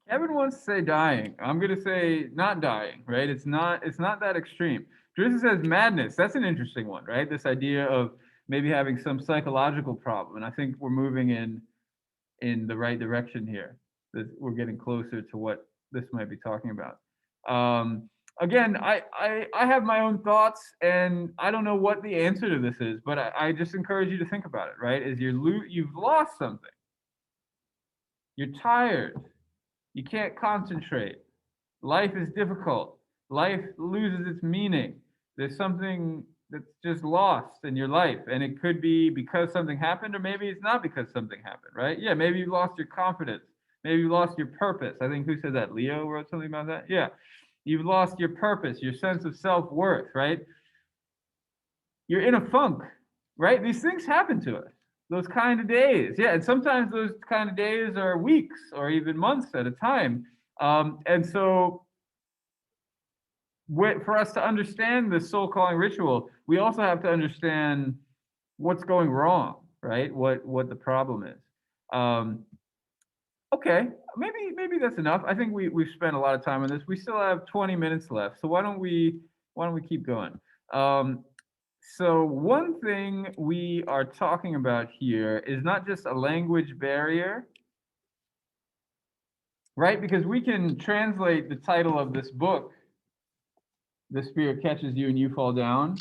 Everyone wants to say dying. I'm gonna say not dying, right? It's not that extreme. Drissa says madness. That's an interesting one, right? This idea of maybe having some psychological problem. And I think we're moving in the right direction here. That we're getting closer to what this might be talking about. Again, I have my own thoughts, and I don't know what the answer to this is, but I just encourage you to think about it. Right? Is you've lost something. You're tired. You can't concentrate. Life is difficult. Life loses its meaning. There's something that's just lost in your life. And it could be because something happened, or maybe it's not because something happened, right? Yeah, maybe you lost your confidence. Maybe you lost your purpose. I think who said that? Leo wrote something about that. Yeah. You've lost your purpose, your sense of self worth, right? You're in a funk, right? These things happen to us. Those kind of days. Yeah. And sometimes those kind of days are weeks or even months at a time. And so for us to understand the soul calling ritual, we also have to understand what's going wrong, right? What the problem is. Um, okay, maybe that's enough. I think we've spent a lot of time on this. We still have 20 minutes left, so why don't we keep going? So one thing we are talking about here is not just a language barrier, right? Because we can translate the title of this book, "The Spirit Catches You and You Fall Down."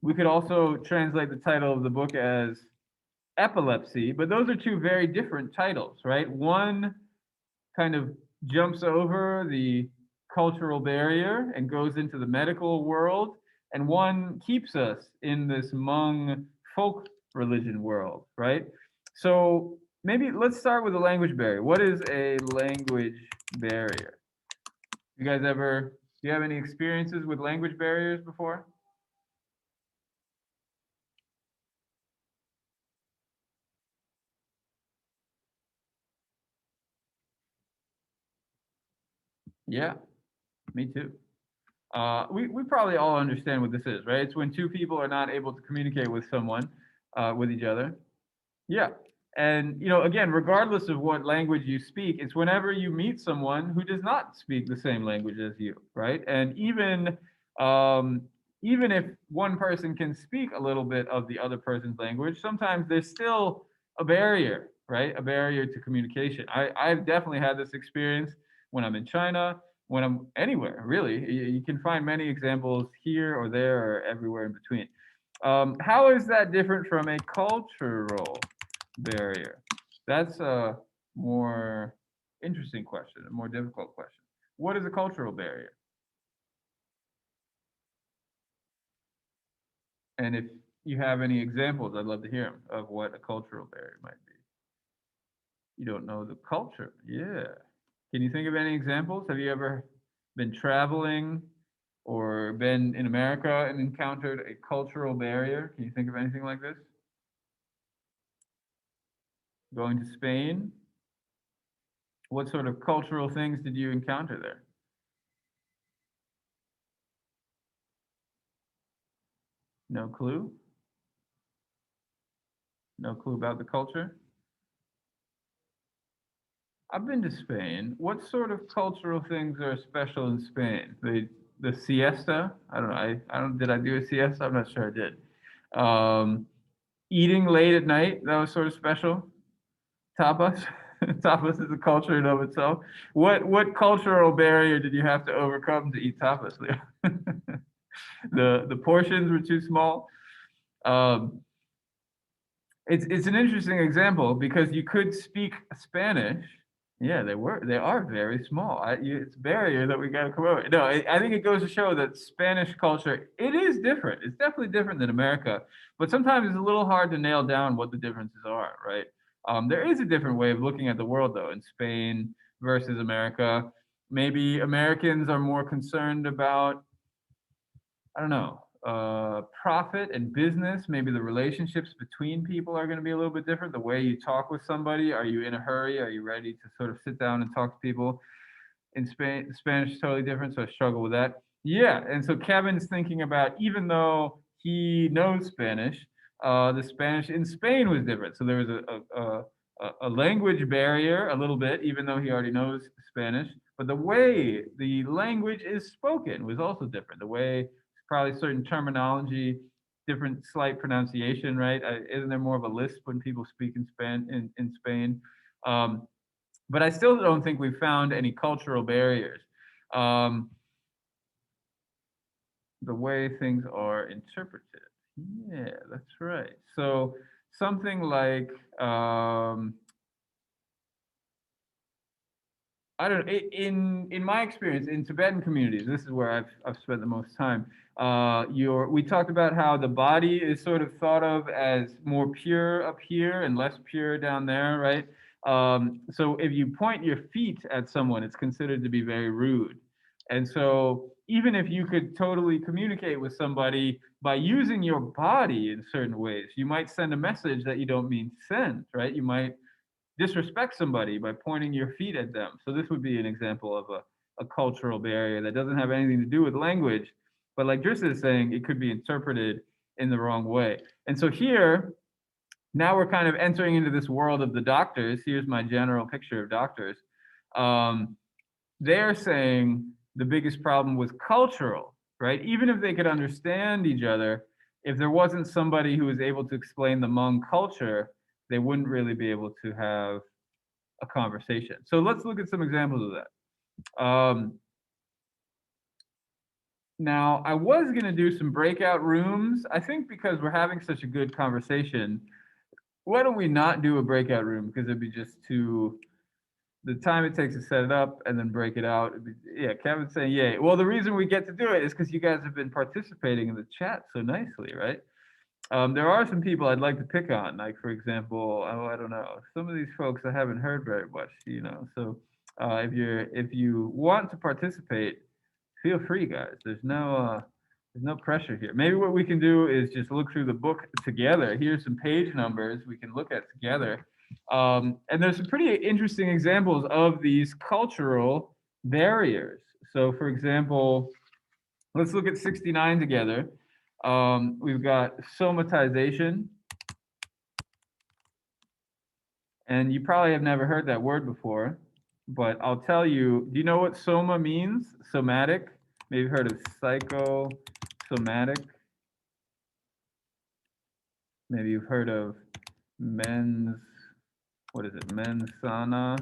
We could also translate the title of the book as epilepsy, but those are two very different titles, right? One kind of jumps over the cultural barrier and goes into the medical world, and one keeps us in this Hmong folk religion world, right? So maybe let's start with the language barrier. What is a language barrier? You guys ever, do you have any experiences with language barriers before? Yeah, me too. We probably all understand what this is, right? It's when two people are not able to communicate with someone, with each other. Yeah. And, again, regardless of what language you speak, it's whenever you meet someone who does not speak the same language as you, right? And um, even if one person can speak a little bit of the other person's language, sometimes there's still a barrier, right? A barrier to communication. I've definitely had this experience when I'm in China, when I'm anywhere, really. You can find many examples here or there or everywhere in between. How is that different from a cultural barrier? That's a more interesting question, a more difficult question. What is a cultural barrier? And if you have any examples, I'd love to hear them of what a cultural barrier might be. You don't know the culture. Yeah. Can you think of any examples? Have you ever been traveling or been in America and encountered a cultural barrier? Can you think of anything like this? Going to Spain? What sort of cultural things did you encounter there? No clue? No clue about the culture? I've been to Spain. What sort of cultural things are special in Spain? The siesta? I don't know. I don't did I do a siesta? I'm not sure I did. Um, Eating late at night, that was sort of special. Tapas. Tapas is a culture in of itself. What cultural barrier did you have to overcome to eat tapas, Leo? The portions were too small. Um, it's an interesting example because you could speak Spanish. Yeah, they are very small. It's a barrier that we got to come over. No, I think it goes to show that Spanish culture, it is different. It's definitely different than America, but sometimes it's a little hard to nail down what the differences are, right? There is a different way of looking at the world though in Spain versus America. Maybe Americans are more concerned about, I don't know, profit and business. Maybe the relationships between people are going to be a little bit different. The way you talk with somebody, are you in a hurry? Are you ready to sort of sit down and talk to people? In Spain, Spanish is totally different, so I struggle with that. Yeah, and so Kevin's thinking about, even though he knows Spanish, the Spanish in Spain was different. So there was a language barrier a little bit, even though he already knows Spanish. But the way the language is spoken was also different. The way probably certain terminology, different slight pronunciation, right? Isn't there more of a lisp when people speak in Spain? Um, but I still don't think we've found any cultural barriers. Um, the way things are interpreted. Yeah, that's right. So something like I don't know. In my experience in Tibetan communities, this is where I've spent the most time. We talked about how the body is sort of thought of as more pure up here and less pure down there, right? So if you point your feet at someone, it's considered to be very rude. And so even if you could totally communicate with somebody by using your body in certain ways, you might send a message that you don't mean to send, right? You might disrespect somebody by pointing your feet at them. So this would be an example of a cultural barrier that doesn't have anything to do with language, but like Drissa is saying, it could be interpreted in the wrong way. And so here, now we're kind of entering into this world of the doctors. Here's my general picture of doctors. Um, they're saying the biggest problem was cultural, right? Even if they could understand each other, if there wasn't somebody who was able to explain the Hmong culture, they wouldn't really be able to have a conversation. So let's look at some examples of that. Now, I was going to do some breakout rooms. I think because we're having such a good conversation, why don't we not do a breakout room? Because it'd be just too, the time it takes to set it up and then break it out. Yeah, Kevin's saying yay. Well, the reason we get to do it is because you guys have been participating in the chat so nicely, right? There are some people I'd like to pick on, like for example, oh, I don't know, some of these folks I haven't heard very much, you know. So if you want to participate, feel free, guys. There's no pressure here. Maybe what we can do is just look through the book together. Here's some page numbers we can look at together. And there's some pretty interesting examples of these cultural barriers. So, for example, let's look at 69 together. We've got somatization. And you probably have never heard that word before, but I'll tell you, do you know what soma means? Somatic? Maybe you've heard of psychosomatic. Maybe you've heard of mens, what is it? Mens sana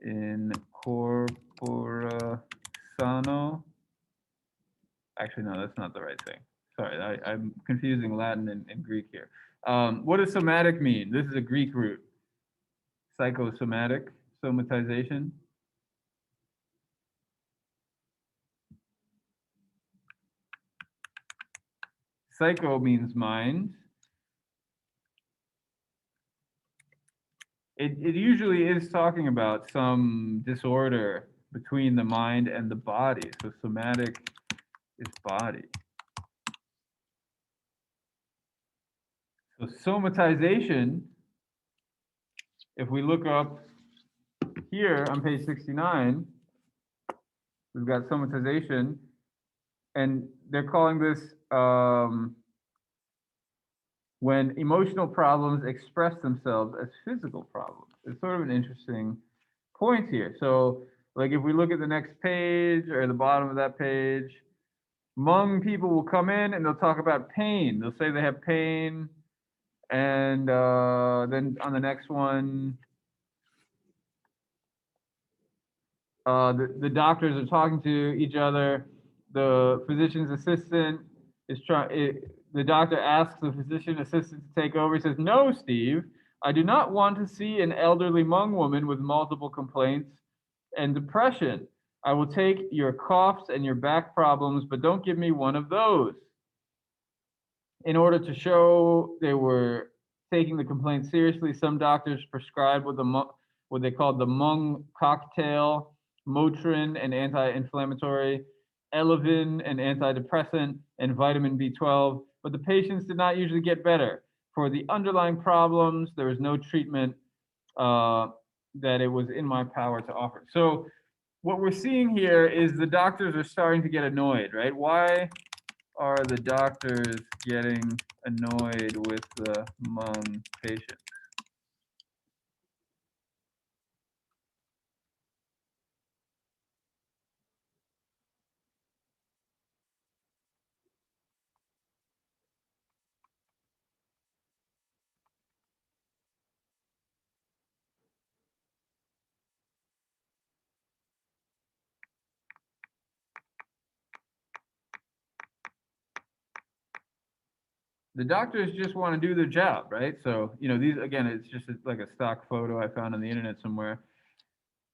in corpora sano. Actually, no, that's not the right thing. Sorry, I'm confusing Latin and Greek here. What does somatic mean? This is a Greek root. Psychosomatic, somatization. Psycho means mind. It usually is talking about some disorder between the mind and the body. So somatic is body. So somatization, if we look up here on page 69, we've got somatization, and they're calling this when emotional problems express themselves as physical problems. It's sort of an interesting point here. So, like if we look at the next page or the bottom of that page, Hmong people will come in and they'll talk about pain. They'll say they have pain, and then on the next one, the doctors are talking to each other. The physician's assistant is trying. The doctor asks the physician assistant to take over. He says, "No, Steve, I do not want to see an elderly Hmong woman with multiple complaints and depression. I will take your coughs and your back problems, but don't give me one of those." In order to show they were taking the complaint seriously, some doctors prescribed what they called the Hmong cocktail, Motrin, an anti-inflammatory, Elevin, an antidepressant, and vitamin B12. But the patients did not usually get better. For the underlying problems, there was no treatment that it was in my power to offer. So what we're seeing here is the doctors are starting to get annoyed, right? Why are the doctors getting annoyed with the Hmong patient? The doctors just want to do their job, right? So, you know, these, again, it's just like a stock photo I found on the internet somewhere.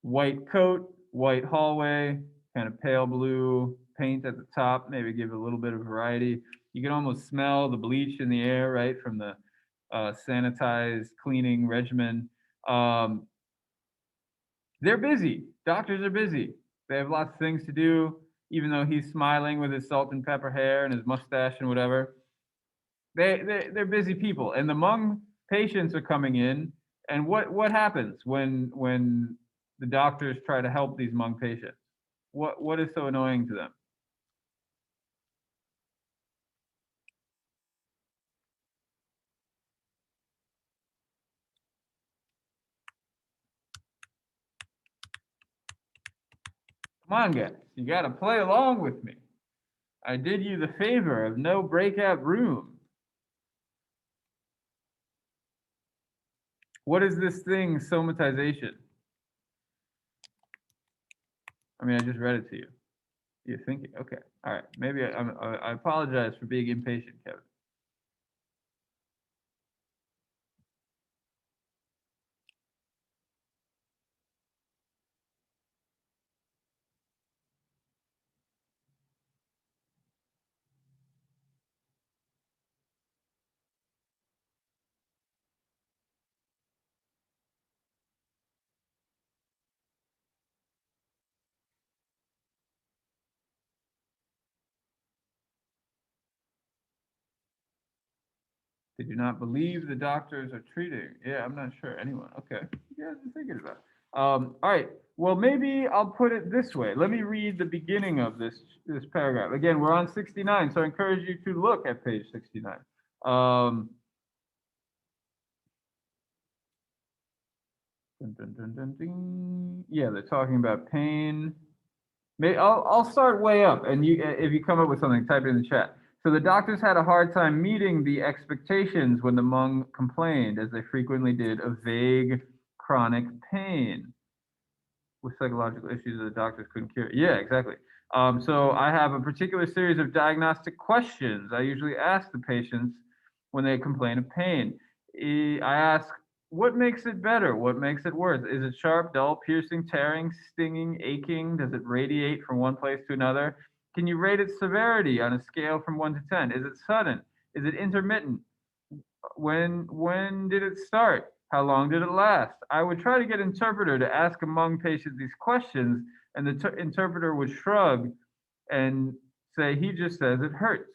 White coat, white hallway, kind of pale blue paint at the top, maybe give it a little bit of variety. You can almost smell the bleach in the air, right, from the sanitized cleaning regimen. Um, they're busy. Doctors are busy. They have lots of things to do, even though he's smiling with his salt and pepper hair and his mustache and whatever. They're busy people, and the Hmong patients are coming in. And what happens when the doctors try to help these Hmong patients? What is so annoying to them? Come on, guys, you got to play along with me. I did you the favor of no breakout room. What is this thing, somatization? I mean, I just read it to you. You're thinking, okay, all right. Maybe I apologize for being impatient, Kevin. They do not believe the doctors are treating. Yeah, I'm not sure. Anyone? Okay. Yeah, I'm thinking about it. All right. Well, maybe I'll put it this way. Let me read the beginning of this paragraph. Again, we're on 69, so I encourage you to look at page 69. Dun, dun, dun, dun, ding. Yeah, they're talking about pain. I'll start way up, and if you come up with something, type it in the chat. So the doctors had a hard time meeting the expectations when the Hmong complained, as they frequently did, of vague chronic pain with psychological issues that the doctors couldn't cure. Yeah, exactly. So I have a particular series of diagnostic questions I usually ask the patients when they complain of pain. I ask, what makes it better? What makes it worse? Is it sharp, dull, piercing, tearing, stinging, aching? Does it radiate from one place to another? Can you rate its severity on a scale from 1 to 10? Is it sudden? Is it intermittent? When did it start? How long did it last? I would try to get an interpreter to ask Hmong patients these questions, and the interpreter would shrug and say, he just says it hurts.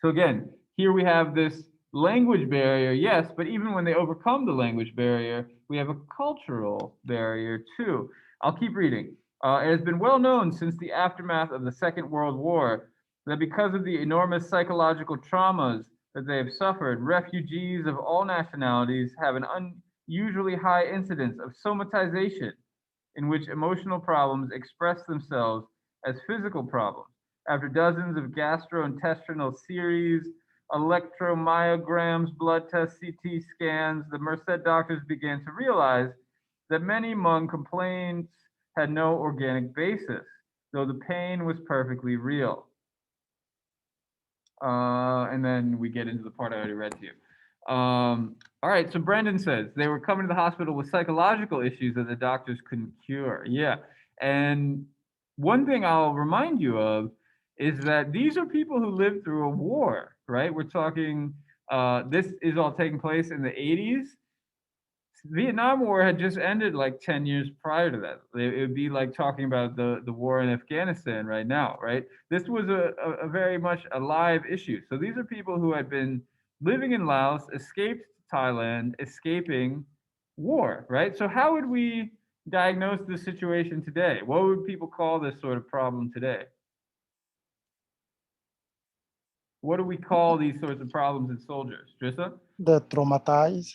So again, here we have this language barrier, yes, but even when they overcome the language barrier, we have a cultural barrier too. I'll keep reading. It has been well known since the aftermath of the Second World War that because of the enormous psychological traumas that they have suffered, refugees of all nationalities have an unusually high incidence of somatization, in which emotional problems express themselves as physical problems. After dozens of gastrointestinal series, electromyograms, blood tests, CT scans, the Merced doctors began to realize that many Hmong complaints had no organic basis, though the pain was perfectly real. And then we get into the part I already read to you. All right, so Brendan says they were coming to the hospital with psychological issues that the doctors couldn't cure. Yeah. And one thing I'll remind you of is that these are people who lived through a war, right? We're talking, this is all taking place in the 80s. Vietnam War had just ended like 10 years prior to that. It would be like talking about the war in Afghanistan right now, right? This was a very much a live issue. So these are people who had been living in Laos, escaped Thailand, escaping war, right? So how would we diagnose this situation today? What would people call this sort of problem today? What do we call these sorts of problems in soldiers? Drissa? The traumatized.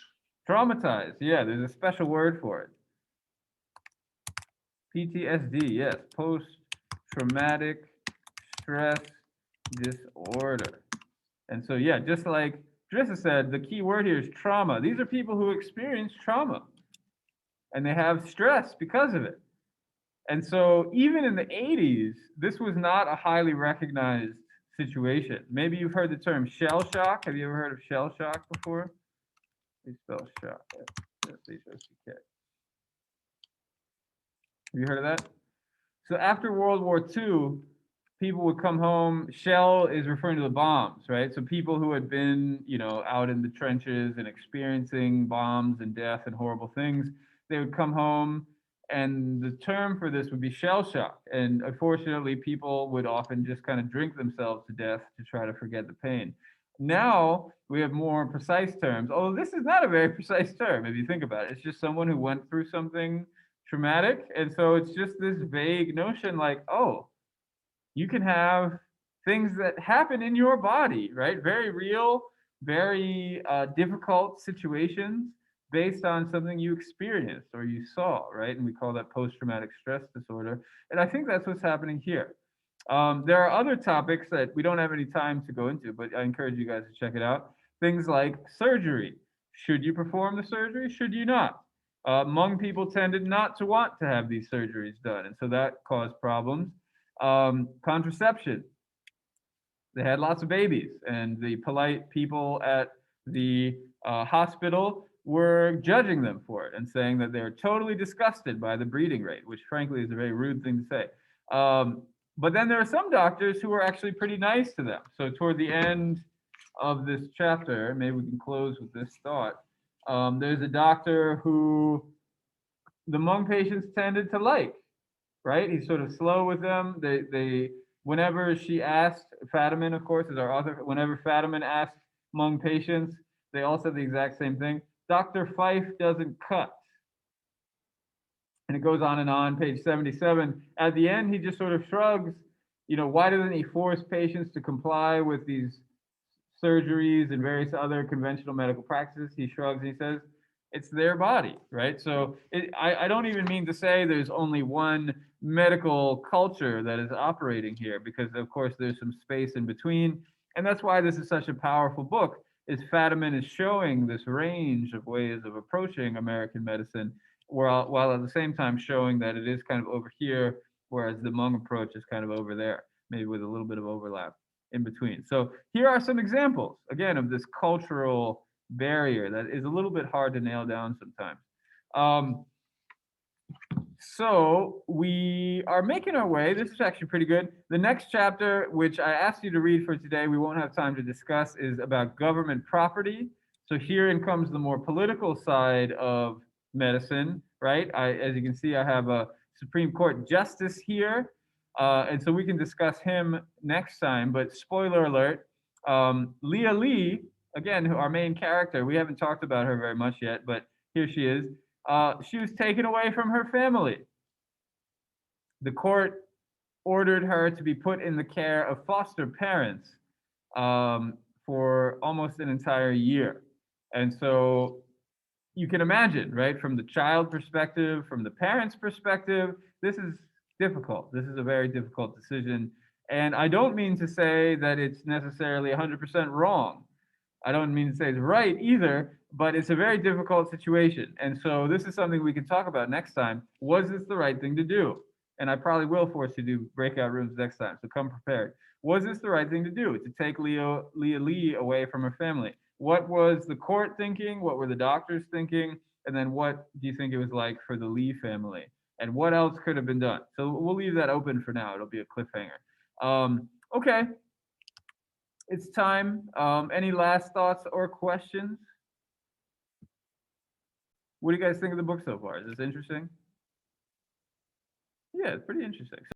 Traumatized. Yeah, there's a special word for it. PTSD, yes, post-traumatic stress disorder. And so, yeah, just like Drissa said, the key word here is trauma. These are people who experience trauma and they have stress because of it. And so, even in the 80s, this was not a highly recognized situation. Maybe you've heard the term shell shock. Have you ever heard of shell shock before? They spell shock. S-H-O-C-K. Have you heard of that? So after World War II, people would come home. Shell is referring to the bombs, right? So people who had been, out in the trenches and experiencing bombs and death and horrible things, they would come home, and the term for this would be shell shock. And unfortunately, people would often just kind of drink themselves to death to try to forget the pain. Now we have more precise terms, although this is not a very precise term if you think about it. It's just someone who went through something traumatic. And so it's just this vague notion like, oh, you can have things that happen in your body, right? Very real, very difficult situations based on something you experienced or you saw, right? And we call that post-traumatic stress disorder. And I think that's what's happening here. There are other topics that we don't have any time to go into, but I encourage you guys to check it out. Things like surgery. Should you perform the surgery? Should you not? Hmong people tended not to want to have these surgeries done, and so that caused problems. Contraception. They had lots of babies, and the polite people at the hospital were judging them for it and saying that they were totally disgusted by the breeding rate, which frankly is a very rude thing to say. But then there are some doctors who were actually pretty nice to them. So toward the end of this chapter, maybe we can close with this thought. There's a doctor who the Hmong patients tended to like, right? He's sort of slow with them. Whenever she asked, Fadiman, of course, is our author, whenever Fadiman asked among patients. They all said the exact same thing. Dr. Fife doesn't cut. And it goes on, page 77. At the end, he just sort of shrugs, why doesn't he force patients to comply with these surgeries and various other conventional medical practices? He shrugs and he says, it's their body, right? So I don't even mean to say there's only one medical culture that is operating here, because of course there's some space in between. And that's why this is such a powerful book, is Fadiman is showing this range of ways of approaching American medicine, while at the same time showing that it is kind of over here, whereas the Hmong approach is kind of over there, maybe with a little bit of overlap in between. So here are some examples, again, of this cultural barrier that is a little bit hard to nail down sometimes. So we are making our way. This is actually pretty good. The next chapter, which I asked you to read for today, we won't have time to discuss, is about government property. So herein comes the more political side of medicine, right? As you can see, I have a Supreme Court justice here. And so we can discuss him next time. But spoiler alert, Leah Lee, again, our main character, we haven't talked about her very much yet, but here she is. She was taken away from her family. The court ordered her to be put in the care of foster parents for almost an entire year. And so you can imagine, right, from the child perspective, from the parents' perspective, this is difficult. This is a very difficult decision. And I don't mean to say that it's necessarily 100% wrong. I don't mean to say it's right either, but it's a very difficult situation. And so this is something we can talk about next time. Was this the right thing to do? And I probably will force you to do breakout rooms next time, so come prepared. Was this the right thing to do, to take Leah Lee away from her family? What was the court thinking? What were the doctors thinking? And then what do you think it was like for the Lee family? And what else could have been done? So we'll leave that open for now. It'll be a cliffhanger. Okay, it's time. Any last thoughts or questions? What do you guys think of the book so far? Is this interesting? Yeah, it's pretty interesting.